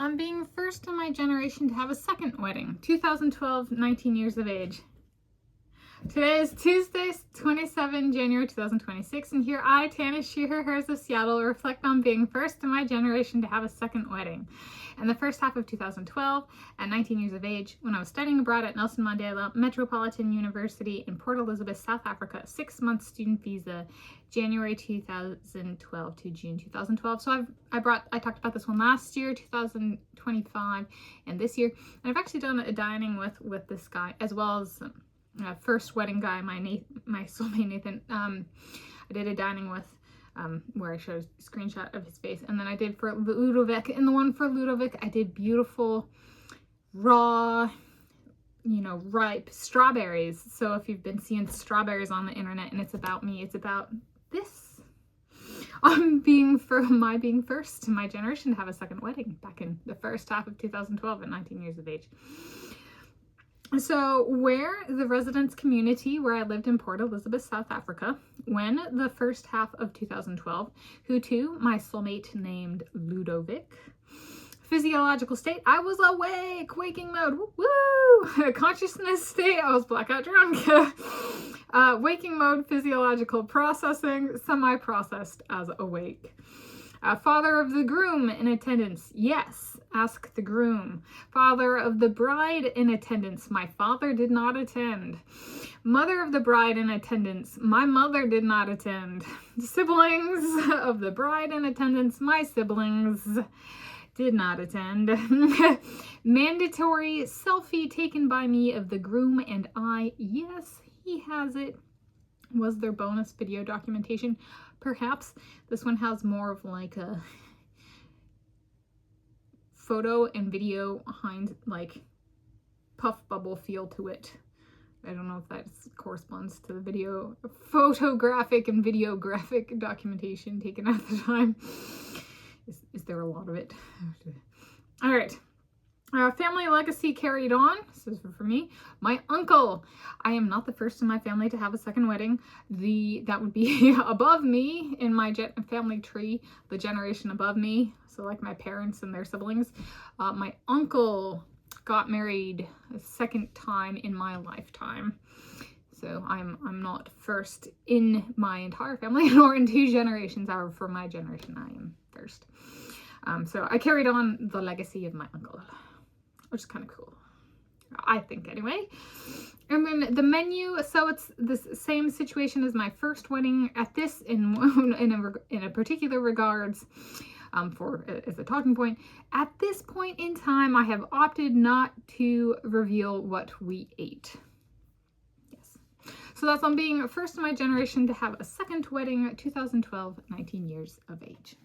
I'm being first in my generation to have a second wedding. 2012, 19 years of age. Today is Tuesday, 27 January 2026, and here I, Tanis, she, her, hers of Seattle, reflect on being first in my generation to have a second wedding. In the first half of 2012, at 19 years of age, when I was studying abroad at Nelson Mandela Metropolitan University in Port Elizabeth, South Africa, 6-month student visa, January 2012 to June 2012. So I talked about this one last year, 2025, and this year, and I've actually done a dining with this guy, as well as first wedding guy, my soulmate Nathan. I did a dining with where I showed a screenshot of his face, and then I did for Ludovic. And the one for Ludovic, I did beautiful raw, ripe strawberries. So if you've been seeing strawberries on the internet and it's about me, it's about this. I'm being first in my generation to have a second wedding back in the first half of 2012 at 19 years of age. So where the residence community where I lived in Port Elizabeth, South Africa, when the first half of 2012, who to my soulmate named Ludovic. Physiological state, I was awake, waking mode, woo! Consciousness state, I was blackout drunk. Waking mode, physiological processing, semi-processed as awake. Father of the groom in attendance, yes, ask the groom. Father of the bride in attendance, my father did not attend. Mother of the bride in attendance, my mother did not attend. Siblings of the bride in attendance, my siblings did not attend. Mandatory selfie taken by me of the groom and I, yes, he has it. Was there bonus video documentation? Perhaps. This one has more of like a photo and video behind, like puff bubble feel to it. I don't know if that corresponds to the video, photographic and videographic documentation taken at the time. Is there a lot of it? All right. Family legacy carried on. This is for me. My uncle. I am not the first in my family to have a second wedding. That would be above me in my family tree, the generation above me. So like my parents and their siblings. My uncle got married a second time in my lifetime. So I'm not first in my entire family, nor in 2 generations. However, for my generation, I am first. So I carried on the legacy of my uncle, which is kind of cool, I think, anyway. And then the menu, so it's the same situation as my first wedding. At this, in a particular regards, as a talking point, at this point in time, I have opted not to reveal what we ate. Yes. So that's on being first in my generation to have a second wedding, 2012, 19 years of age.